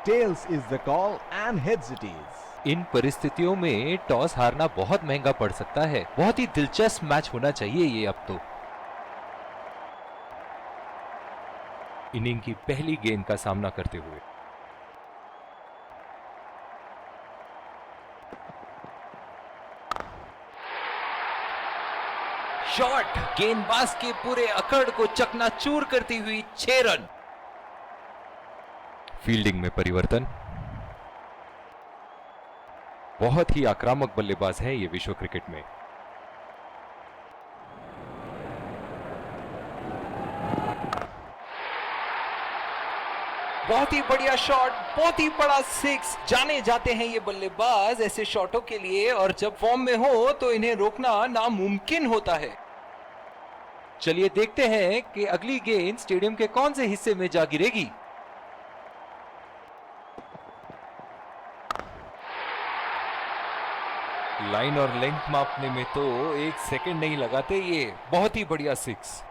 Tails is the call and heads it is. इन परिस्थितियों में toss हारना बहुत महंगा पड़ सकता है। बहुत ही दिलचस्प मैच होना चाहिए ये अब तो। इनिंग की पहली गेंद का सामना करते हुए शॉट, गेंदबाज के पूरे अकड़ को चकनाचूर करती हुई 6 रन। फील्डिंग में परिवर्तन। बहुत ही आक्रामक बल्लेबाज है ये विश्व क्रिकेट में। बहुत ही बढ़िया शॉट, बहुत ही बड़ा 6। जाने जाते हैं ये बल्लेबाज ऐसे शॉटों के लिए, और जब फॉर्म में हो तो इन्हें रोकना नामुमकिन होता है। चलिए देखते हैं कि अगली गेंद स्टेडियम के कौन से हिस्से में जा गिरेगी। लाइन और लेंथ मापने में तो 1 सेकंड नहीं लगाते ये। बहुत ही बढ़िया 6।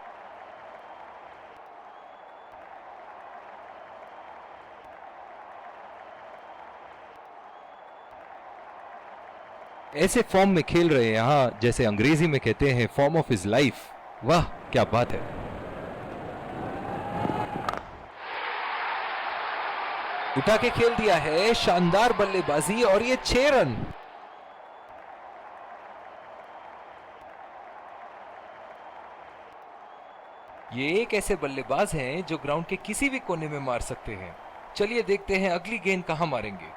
ऐसे फॉर्म में खेल रहे हैं यहां, जैसे अंग्रेजी में कहते हैं फॉर्म ऑफ हिज लाइफ। वाह क्या बात है। उठा के खेल दिया है, शानदार बल्लेबाजी, और ये 6 रन। ये एक ऐसे बल्लेबाज हैं जो ग्राउंड के किसी भी कोने में मार सकते हैं। चलिए देखते हैं अगली गेंद कहां मारेंगे।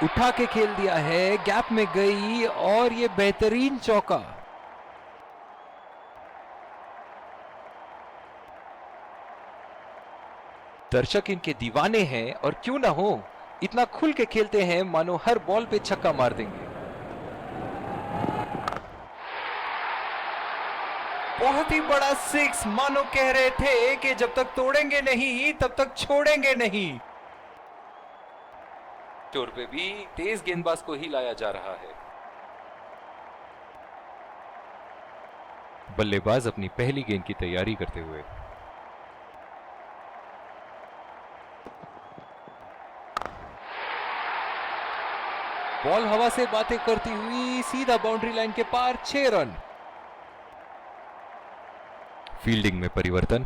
उठा के खेल दिया है, गैप में गई, और ये बेहतरीन चौका। दर्शक इनके दीवाने हैं, और क्यों ना हो, इतना खुल के खेलते हैं मानो हर बॉल पे छक्का मार देंगे। बहुत ही बड़ा 6, मानो कह रहे थे कि जब तक तोड़ेंगे नहीं तब तक छोड़ेंगे नहीं। टूर पे भी तेज गेंदबाज को ही लाया जा रहा है। बल्लेबाज अपनी पहली गेंद की तैयारी करते हुए बॉल हवा से बातें करती हुई सीधा बाउंड्री लाइन के पार, 6 रन। फील्डिंग में परिवर्तन।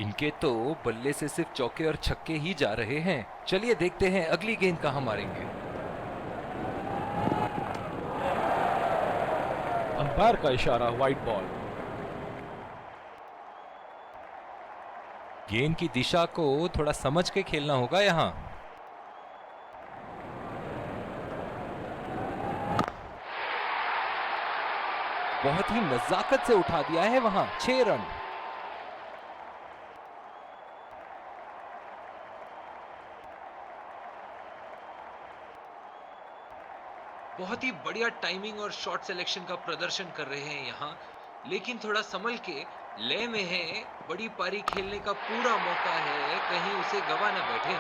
इनके तो बल्ले से सिर्फ चौके और छक्के ही जा रहे हैं। चलिए देखते हैं अगली गेंद कहां मारेंगे। अंपायर का इशारा, वाइड बॉल। गेंद की दिशा को थोड़ा समझ के खेलना होगा यहां। बहुत ही नजाकत से उठा दिया है वहां, 6 रन। बहुत ही बढ़िया टाइमिंग और शॉट सिलेक्शन का प्रदर्शन कर रहे हैं यहां, लेकिन थोड़ा संभल के, लय में है। बड़ी पारी खेलने का पूरा मौका है, कहीं उसे गवा ना बैठे।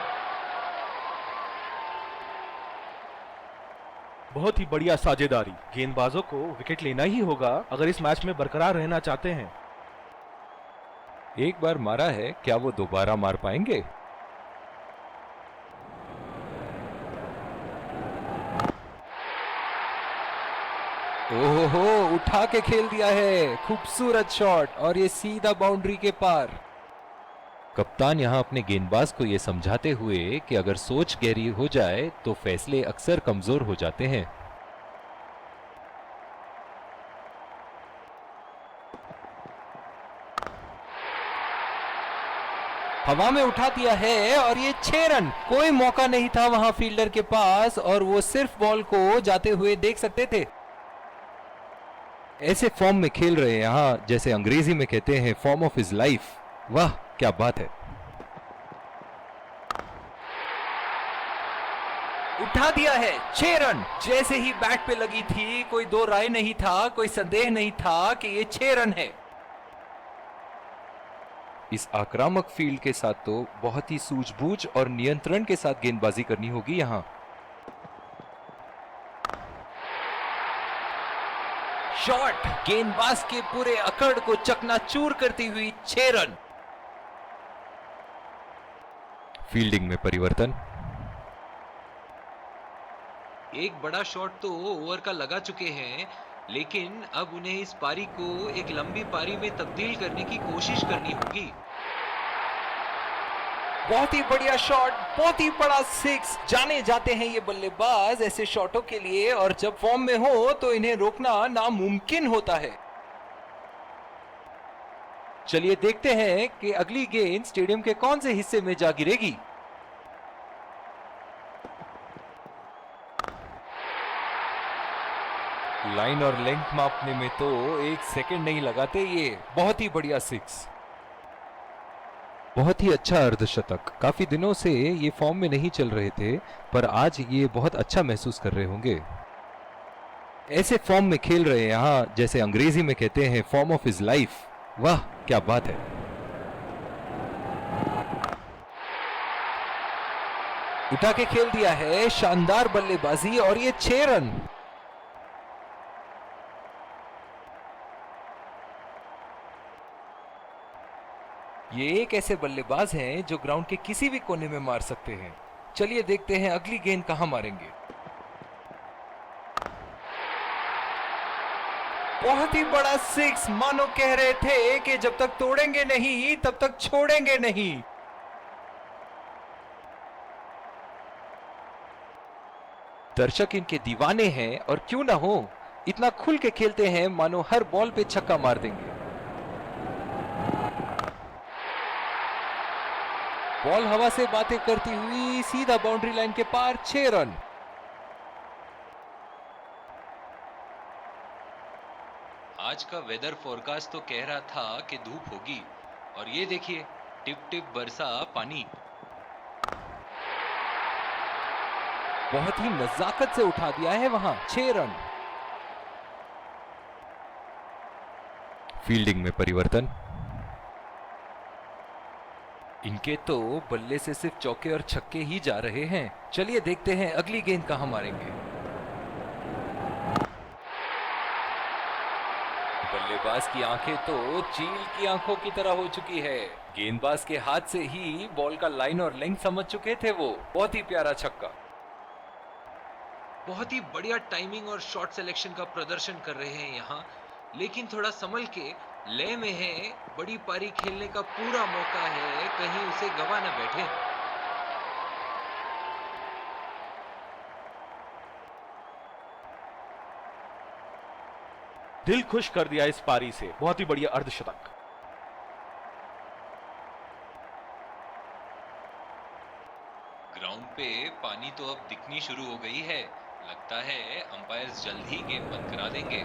बहुत ही बढ़िया साझेदारी। गेंदबाजों को विकेट लेना ही होगा अगर इस मैच में बरकरार रहना चाहते हैं। एक बार मारा है, क्या वो दोबारा मार पाएंगे? ओहो, उठा के खेल दिया है, खूबसूरत शॉट, और ये सीधा बाउंड्री के पार। कप्तान यहां अपने गेंदबाज को यह समझाते हुए कि अगर सोच गहरी हो जाए तो फैसले अक्सर कमजोर हो जाते हैं। हवा में उठा दिया है, और ये 6 रन। कोई मौका नहीं था वहां फील्डर के पास, और वो सिर्फ बॉल को जाते हुए देख सकते थे। ऐसे फॉर्म में खेल रहे हैं यहां, जैसे अंग्रेजी में कहते हैं फॉर्म ऑफ हिज लाइफ। वाह क्या बात है। उठा दिया है, 6 रन। जैसे ही बैट पे लगी थी, कोई दो राय नहीं था, कोई संदेह नहीं था कि ये 6 रन है। इस आक्रामक फील्ड के साथ तो बहुत ही सूझबूझ और नियंत्रण के साथ गेंदबाजी करनी होगी यहां। शॉट, शॉट, गेंदबाज के पूरे अकड़ को चकनाचूर करती हुई 6 रन। फील्डिंग में परिवर्तन। एक बड़ा शॉट तो ओवर का लगा चुके हैं, लेकिन अब उन्हें इस पारी को एक लंबी पारी में तब्दील करने की कोशिश करनी होगी। बहुत ही बढ़िया शॉट, बहुत ही बड़ा सिक्स। जाने जाते हैं ये बल्लेबाज ऐसे शॉटों के लिए, और जब फॉर्म में हो तो इन्हें रोकना नामुमकिन होता है। चलिए देखते हैं कि अगली गेंद स्टेडियम के कौन से हिस्से में जा गिरेगी। लाइन और लेंथ मापने में तो 1 सेकंड नहीं लगाते ये। बहुत ही बढ़िया सिक्स, बहुत ही अच्छा अर्धशतक। काफी दिनों से ये फॉर्म में नहीं चल रहे थे, पर आज ये बहुत अच्छा महसूस कर रहे होंगे। ऐसे फॉर्म में खेल रहे हैं यहाँ, जैसे अंग्रेजी में कहते हैं फॉर्म ऑफ हिज लाइफ। वाह क्या बात है। उठा के खेल दिया है, शानदार बल्लेबाजी, और ये 6 रन। ये एक ऐसे बल्लेबाज हैं जो ग्राउंड के किसी भी कोने में मार सकते हैं। चलिए देखते हैं अगली गेंद कहां मारेंगे। बहुत ही बड़ा सिक्स, मानो कह रहे थे कि जब तक तोड़ेंगे नहीं तब तक छोड़ेंगे नहीं। दर्शक इनके दीवाने हैं, और क्यों ना हो, इतना खुल के खेलते हैं मानो हर बॉल पे छक्का मार देंगे। बॉल हवा से बातें करती हुई सीधा बाउंड्री लाइन के पार, 6 रन। आज का वेदर फोरकास्ट तो कह रहा था कि धूप होगी, और ये देखिए टिप टिप बरसा पानी। बहुत ही नजाकत से उठा दिया है वहां, 6 रन। फील्डिंग में परिवर्तन। इनके तो बल्ले से सिर्फ चौके और छक्के ही जा रहे हैं। चलिए देखते हैं अगली गेंद कहां मारेंगे। बल्लेबाज की आंखें तो चील की आंखों की तरह हो चुकी है। गेंदबाज के हाथ से ही बॉल का लाइन और लेंथ समझ चुके थे वो। बहुत ही प्यारा छक्का। बहुत ही बढ़िया टाइमिंग और शॉट सिलेक्शन का प्रदर्शन कर रहे हैं यहाँ, लेकिन थोड़ा संभल के, लय में है। बड़ी पारी खेलने का पूरा मौका है, कहीं उसे गवा न बैठे। दिल खुश कर दिया इस पारी से। बहुत ही बढ़िया अर्धशतक। ग्राउंड पे पानी तो अब दिखनी शुरू हो गई है। लगता है अंपायर्स जल्द ही गेम बंद करा देंगे।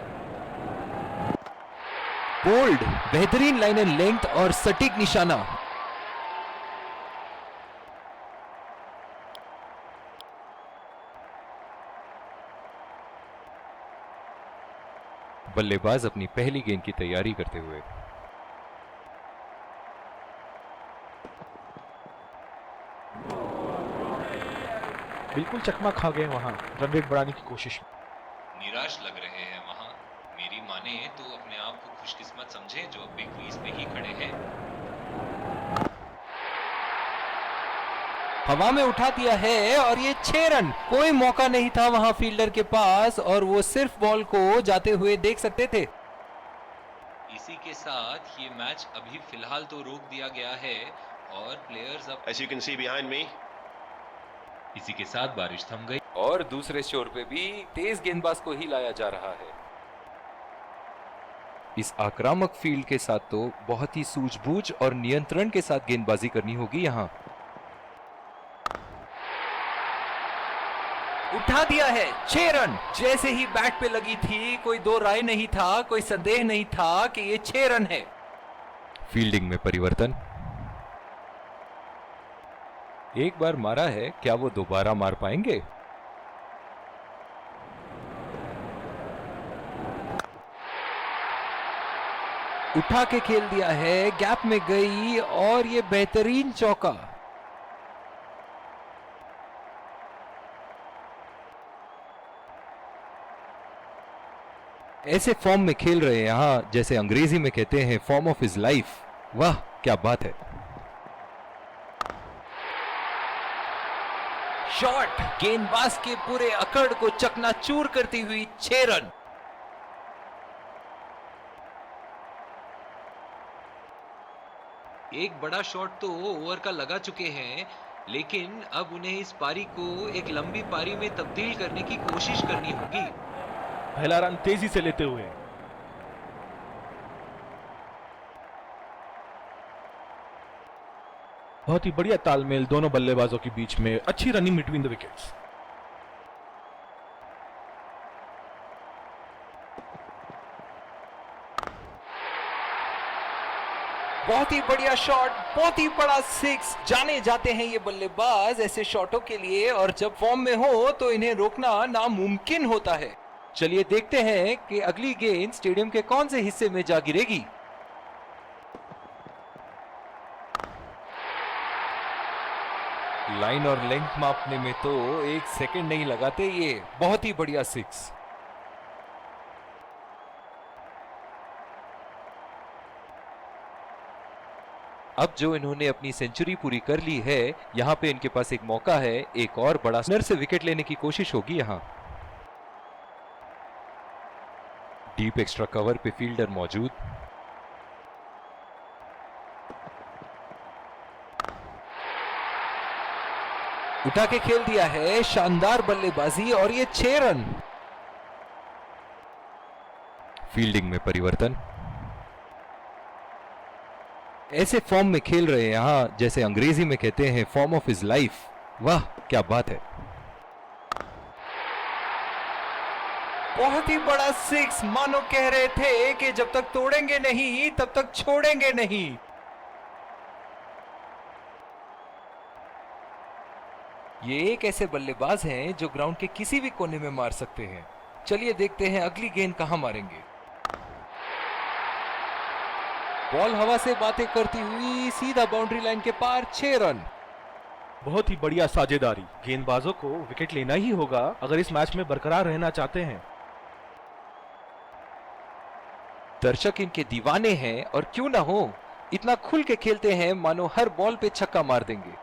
बोल्ड, बेहतरीन लाइन एंड लेंथ और सटीक निशाना। बल्लेबाज अपनी पहली गेंद की तैयारी करते हुए। बिल्कुल चकमा खा गए वहां रन रेट बढ़ाने की कोशिश में। निराश लग रहे हैं वहां। मेरी माने तो अपने आप को खुशकिस्मत समझे जो अब भी क्रीज में ही खड़े हैं। हवा में उठा दिया है, और ये 6 रन। कोई मौका नहीं था वहां फील्डर के पास, और वो सिर्फ बॉल को जाते हुए देख सकते थे। इसी के साथ ये मैच अभी फिलहाल तो रोक दिया गया है, और प्लेयर्स अब As you can see behind me, इसी के साथ बारिश थम गई। और दूसरे शोर पे भी तेज गेंदबाज को ही लाया जा रहा है। इस आक्रामक फील्ड के साथ तो बहुत ही सूझबूझ और नियंत्रण के साथ गेंदबाजी करनी होगी यहां। उठा दिया है, 6 रन। जैसे ही बैट पे लगी थी, कोई दो राय नहीं था, कोई संदेह नहीं था कि ये 6 रन है। फील्डिंग में परिवर्तन। एक बार मारा है, क्या वो दोबारा मार पाएंगे? उठा के खेल दिया है, गैप में गई, और ये बेहतरीन चौका। ऐसे फॉर्म में खेल रहे हैं यहाँ, जैसे अंग्रेजी में कहते हैं फॉर्म ऑफ हिज लाइफ। वाह क्या बात है। शॉट गेंदबाज के पूरे अकड़ को चकनाचूर करती हुई 6 रन। एक बड़ा शॉट तो ओवर का लगा चुके हैं, लेकिन अब उन्हें इस पारी को एक लंबी पारी में तब्दील करने की कोशिश करनी होगी। पहला रन तेजी से लेते हुए बहुत ही बढ़िया तालमेल दोनों बल्लेबाजों के बीच में, अच्छी रनिंग बिटवीन द विकेट्स। बहुत ही बढ़िया शॉट, बहुत ही बड़ा 6। जाने जाते हैं ये बल्लेबाज ऐसे शॉटों के लिए, और जब फॉर्म में हो तो इन्हें रोकना नामुमकिन होता है। चलिए देखते हैं कि अगली गेंद स्टेडियम के कौन से हिस्से में जा गिरेगी। लाइन और लेंथ मापने में तो 1 सेकंड नहीं लगाते ये। बहुत ही बढ़िया 6। अब जो इन्होंने अपनी सेंचुरी पूरी कर ली है, यहाँ पे इनके पास एक मौका है, एक और बड़ा स्पिनर से विकेट लेने की कोशिश होगी यहाँ। डीप एक्स्ट्रा कवर पे फील्डर मौजूद। उठा के खेल दिया है, शानदार बल्लेबाजी, और ये 6 रन। फील्डिंग में परिवर्तन। ऐसे फॉर्म में खेल रहे हैं यहाँ, जैसे अंग्रेजी में कहते हैं फॉर्म ऑफ हिज लाइफ। वाह क्या बात है। बहुत ही बड़ा 6, मानो कह रहे थे कि जब तक तोड़ेंगे नहीं तब तक छोड़ेंगे नहीं। ये एक ऐसे बल्लेबाज हैं जो ग्राउंड के किसी भी कोने में मार सकते हैं। चलिए देखते हैं अगली गेंद कहां मारेंगे। बॉल हवा से बातें करती हुई सीधा बाउंड्री लाइन के पार, 6 रन। बहुत ही बढ़िया साझेदारी, गेंदबाजों को विकेट लेना ही होगा अगर इस मैच में बरकरार रहना चाहते हैं। दर्शक इनके दीवाने हैं, और क्यों ना हो, इतना खुल के खेलते हैं मानो हर बॉल पे छक्का मार देंगे।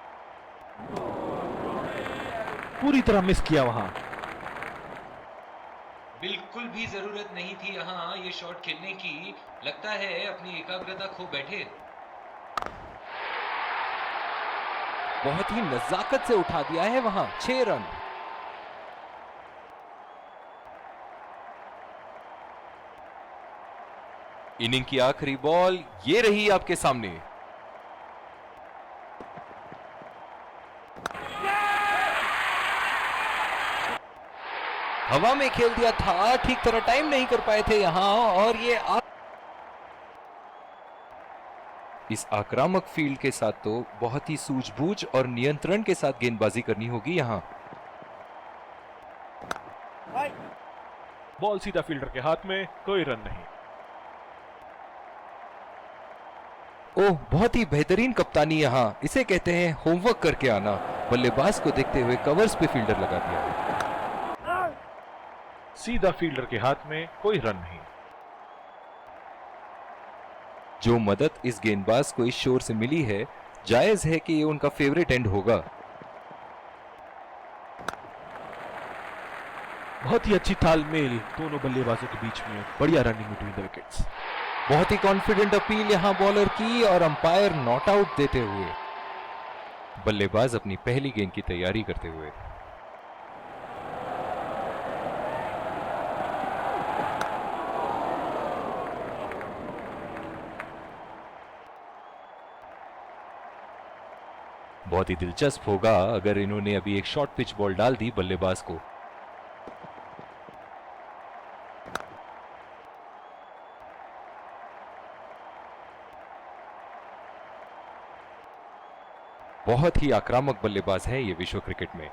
पूरी तरह मिस किया वहां। बिल्कुल भी जरूरत नहीं थी यहाँ ये शॉट खेलने की। लगता है अपनी एकाग्रता खो बैठे। बहुत ही नजाकत से उठा दिया है वहां, 6 रन। इनिंग की आखिरी बॉल ये रही आपके सामने। हवा में खेल दिया था, ठीक तरह टाइम नहीं कर पाए थे यहां, और ये इस आक्रामक फील्ड के साथ तो बहुत ही सूझबूझ और नियंत्रण के साथ गेंदबाजी करनी होगी यहां। बॉल सीधा फील्डर के हाथ में, कोई रन नहीं। ओह, बहुत ही बेहतरीन कप्तानी यहां, इसे कहते हैं होमवर्क करके आना। बल्लेबाज को देखते हुए कवर्स पे फील्डर लगा दिया। सीधा फील्डर के हाथ में, कोई रन नहीं। जो मदद इस गेंदबाज को इस शोर से मिली है, जायज है कि ये उनका फेवरेट एंड होगा। बहुत ही अच्छी तालमेल दोनों बल्लेबाजों के बीच में, बढ़िया रनिंग बिटवीन द विकेट्स। बहुत ही कॉन्फिडेंट अपील यहां बॉलर की, और अंपायर नॉट आउट देते हुए। बल्लेबाज अपनी पहली गेंद की तैयारी करते हुए। बहुत ही दिलचस्प होगा अगर इन्होंने अभी एक शॉर्ट पिच बॉल डाल दी बल्लेबाज को। बहुत ही आक्रामक बल्लेबाज हैं ये विश्व क्रिकेट में।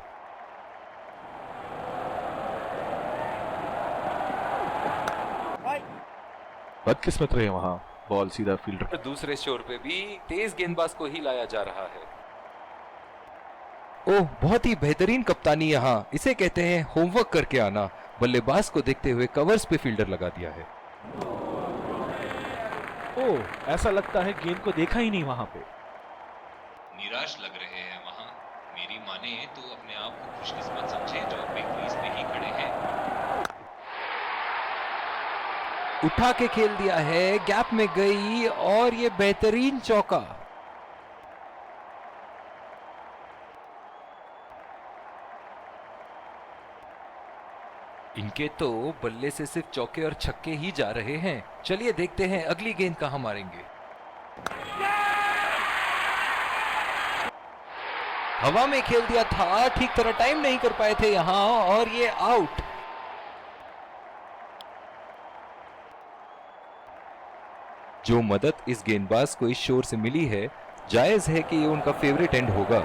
बदकिस्मत रहे वहां, बॉल सीधा फील्डर। दूसरे शोर पे भी तेज गेंदबाज को ही लाया जा रहा है। ओह, बहुत ही बेहतरीन कप्तानी यहां, इसे कहते हैं होमवर्क करके आना। बल्लेबाज को देखते हुए कवर्स पे फील्डर लगा दिया है। ओह, ऐसा लगता है गेंद को देखा ही नहीं वहां पे। निराश लग रहे हैं वहां। मेरी माने तो अपने आप को खुशकिस्मत समझे जो अपने क्रीज पे ही खड़े हैं। उठा के खेल दिया है, गैप में गई और ये बेहतरीन चौका। इनके तो बल्ले से सिर्फ चौके और छक्के ही जा रहे हैं। चलिए देखते हैं अगली गेंद कहां मारेंगे। हवा में खेल दिया था, ठीक तरह टाइम नहीं कर पाए थे यहां और ये आउट। जो मदद इस गेंदबाज को इस शोर से मिली है, जायज है कि ये उनका फेवरेट एंड होगा।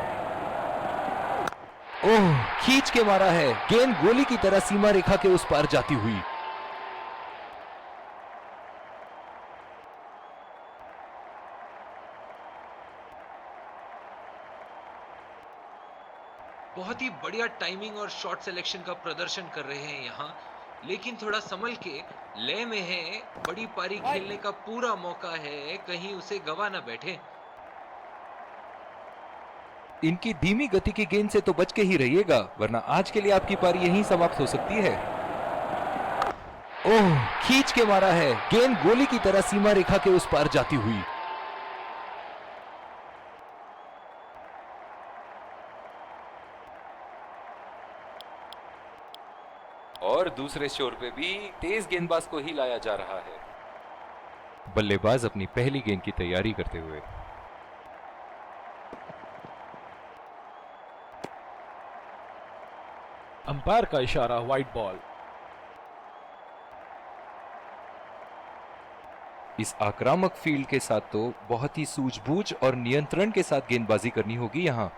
ओह, खींच के मारा है, गेंद गोली की तरह सीमा रेखा के उस पार जाती हुई। बहुत ही बढ़िया टाइमिंग और शॉट सिलेक्शन का प्रदर्शन कर रहे हैं यहाँ, लेकिन थोड़ा संभल के लय में है। बड़ी पारी खेलने का पूरा मौका है, कहीं उसे गवा ना बैठे। इनकी धीमी गति की गेंद से तो बच के ही रहिएगा, वरना आज के लिए आपकी पारी यहीं समाप्त हो सकती है। ओह, खींच के मारा है, गेंद गोली की तरह सीमा रेखा के उस पार जाती हुई। और दूसरे शोर पे भी तेज गेंदबाज को ही लाया जा रहा है। बल्लेबाज अपनी पहली गेंद की तैयारी करते हुए। अंपायर का इशारा, वाइड बॉल। इस आक्रामक फील्ड के साथ तो बहुत ही सूझबूझ और नियंत्रण के साथ गेंदबाजी करनी होगी यहां।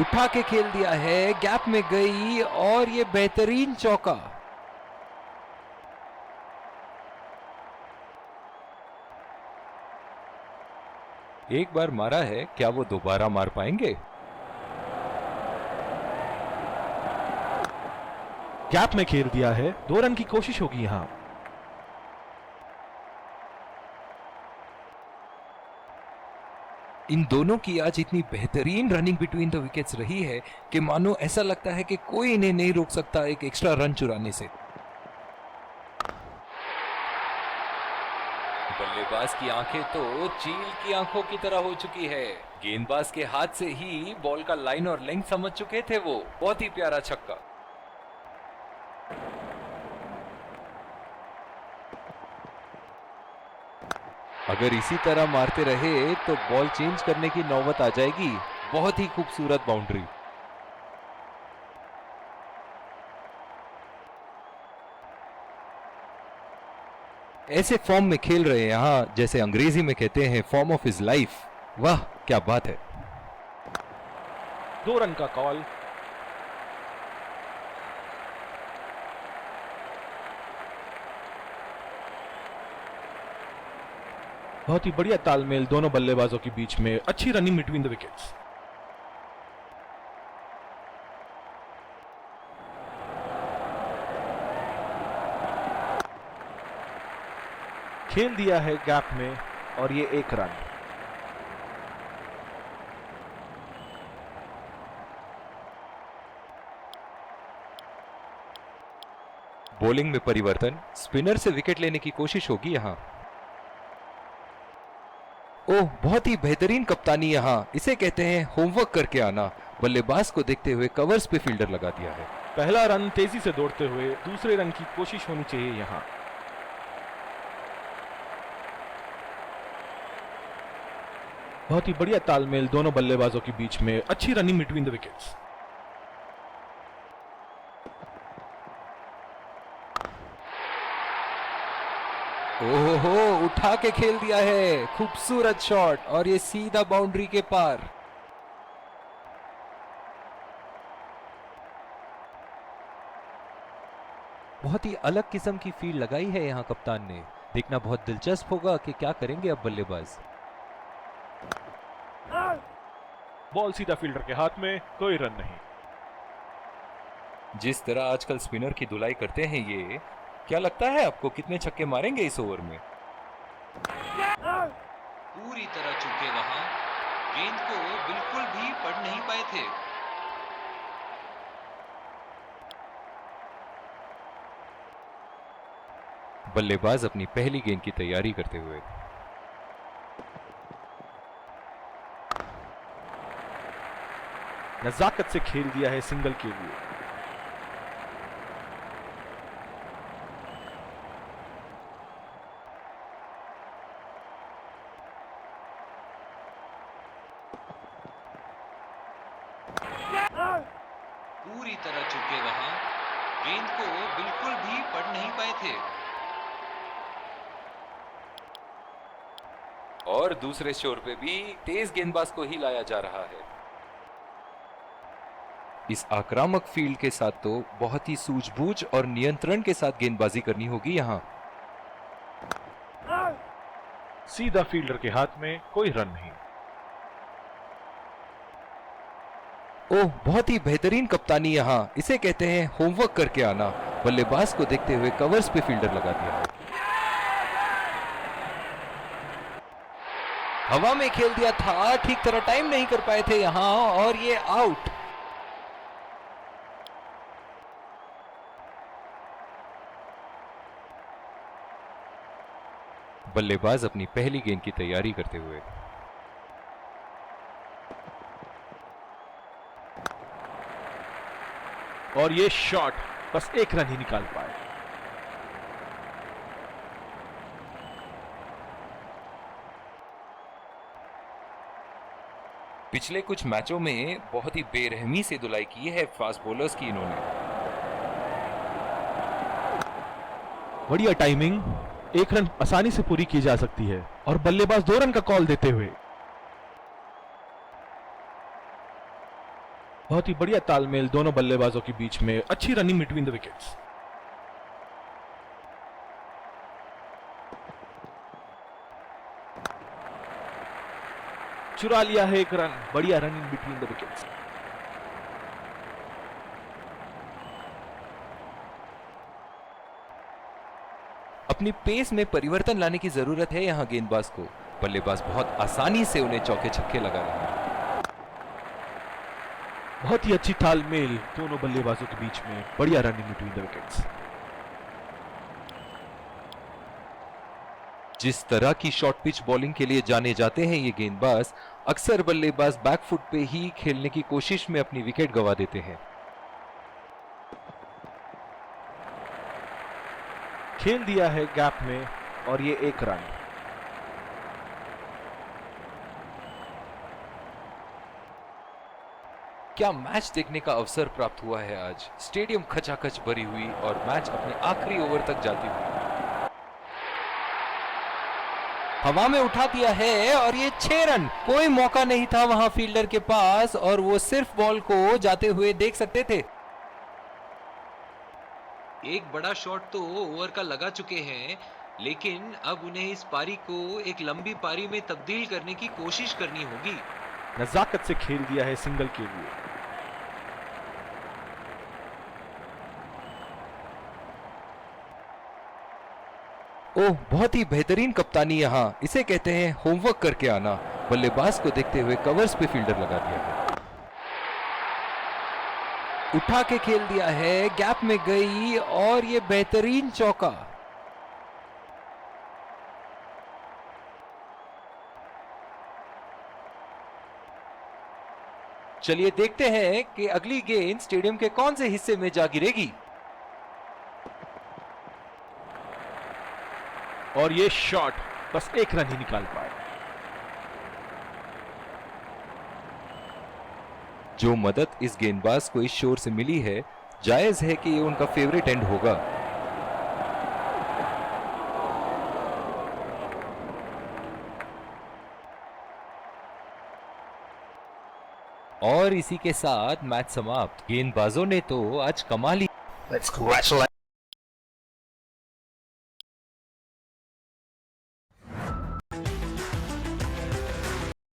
उठा के खेल दिया है, गैप में गई और ये बेहतरीन चौका। एक बार मारा है, क्या वो दोबारा मार पाएंगे? गैप में खेल दिया है, 2 रन की कोशिश होगी यहां। इन दोनों की आज इतनी बेहतरीन रनिंग बिटवीन द विकेट्स रही है कि मानो ऐसा लगता है कि कोई इन्हें नहीं रोक सकता एक एक्स्ट्रा रन चुराने से। बल्लेबाज की आंखें तो चील की आंखों की तरह हो चुकी है। गेंदबाज के हाथ से ही बॉल का लाइन और लेंथ समझ चुके थे वो। बहुत ही प्यारा छक्का। अगर इसी तरह मारते रहे तो बॉल चेंज करने की नौबत आ जाएगी। बहुत ही खूबसूरत बाउंड्री। ऐसे फॉर्म में खेल रहे हैं यहां, जैसे अंग्रेजी में कहते हैं फॉर्म ऑफ हिज लाइफ। वाह, क्या बात है। 2 रन का कॉल। बहुत ही बढ़िया तालमेल दोनों बल्लेबाजों के बीच में, अच्छी रनिंग बिटवीन द विकेट्स। खेल दिया है गैप में और ये 1 रन। बॉलिंग में परिवर्तन, स्पिनर से विकेट लेने की कोशिश होगी यहां। ओह, बहुत ही बेहतरीन कप्तानी यहां, इसे कहते हैं होमवर्क करके आना। बल्लेबाज को देखते हुए कवर्स पे फील्डर लगा दिया है। पहला रन तेजी से दौड़ते हुए, दूसरे रन की कोशिश होनी चाहिए यहां। बहुत ही बढ़िया तालमेल दोनों बल्लेबाजों के बीच में, अच्छी रनिंग बिटवीन द विकेट्स। ओहो, उठा के खेल दिया है, खूबसूरत शॉट और ये सीधा बाउंड्री के पार। बहुत ही अलग किस्म की फील्ड लगाई है यहां कप्तान ने। देखना बहुत दिलचस्प होगा कि क्या करेंगे अब बल्लेबाज। बॉल सीधा फील्डर के हाथ में, कोई रन नहीं। जिस तरह आजकल स्पिनर की धुलाई करते हैं ये, क्या लगता है आपको कितने छक्के मारेंगे इस ओवर में? पूरी तरह चूके वहां, गेंद को बिल्कुल भी पढ़ नहीं पाए थे। बल्लेबाज अपनी पहली गेंद की तैयारी करते हुए। नजाकत से खेल दिया है सिंगल के लिए। पूरी तरह चूके वहां, गेंद को बिल्कुल भी पढ़ नहीं पाए थे। और दूसरे छोर पे भी तेज गेंदबाज को ही लाया जा रहा है। इस आक्रामक फील्ड के साथ तो बहुत ही सूझबूझ और नियंत्रण के साथ गेंदबाजी करनी होगी यहां। सीधा फील्डर के हाथ में, कोई रन नहीं। ओह, बहुत ही बेहतरीन कप्तानी यहां, इसे कहते हैं होमवर्क करके आना। बल्लेबाज को देखते हुए कवर्स पे फील्डर लगा दिया। हवा में खेल दिया था, ठीक तरह टाइम नहीं कर पाए थे यहां, और ये आउट। बल्लेबाज अपनी पहली गेंद की तैयारी करते हुए। और ये शॉट बस एक रन ही निकाल पाए। पिछले कुछ मैचों में बहुत ही बेरहमी से धुलाई की है फास्ट बॉलर्स की इन्होंने। बढ़िया टाइमिंग, एक रन आसानी से पूरी की जा सकती है, और बल्लेबाज 2 रन का कॉल देते हुए। बहुत ही बढ़िया तालमेल दोनों बल्लेबाजों के बीच में, अच्छी रनिंग बिटवीन द विकेट्स। चुरा लिया है एक रन, बढ़िया रनिंग बिटवीन द विकेट्स। अपनी पेस में परिवर्तन लाने की जरूरत है यहां गेंदबाज को। बल्लेबाज बहुत आसानी से उन्हें चौके छक्के लगा रहे हैं। बहुत ही अच्छी तालमेल दोनों बल्लेबाजों के बीच में, बढ़िया रनिंग बिटवीन द विकेट्स। जिस तरह की शॉर्ट पिच बॉलिंग के लिए जाने जाते हैं ये गेंदबाज, अक्सर बल्लेबाज बैकफुट पे ही खेलने की कोशिश में अपनी विकेट गंवा देते हैं। खेल दिया है गैप में, और ये एक रन। क्या मैच देखने का अवसर प्राप्त हुआ है आज। स्टेडियम खचाखच भरी हुई और मैच अपने आखिरी ओवर तक जाती हुई। हवा में उठा दिया है, और ये 6 रन। कोई मौका नहीं था वहां फील्डर के पास, और वो सिर्फ बॉल को जाते हुए देख सकते थे। एक बड़ा शॉट तो ओवर का लगा चुके हैं, लेकिन अब उन्हें इस पारी को एक लंबी पारी में तब्दील करने की कोशिश करनी होगी। नजाकत से खेल दिया है सिंगल के लिए। ओह, बहुत ही बेहतरीन कप्तानी यहां, इसे कहते हैं होमवर्क करके आना। बल्लेबाज को देखते हुए कवर्स पे फील्डर लगा दिया है। उठा के खेल दिया है, गैप में गई, और ये बेहतरीन चौका। चलिए देखते हैं कि अगली गेंद स्टेडियम के कौन से हिस्से में जा गिरेगी। और ये शॉट बस एक रन ही निकाल पाए। जो मदद इस गेंदबाज को इस शोर से मिली है, जायज है कि ये उनका फेवरेट एंड होगा। और इसी के साथ मैच समाप्त। गेंदबाजों ने तो आज कमाल ही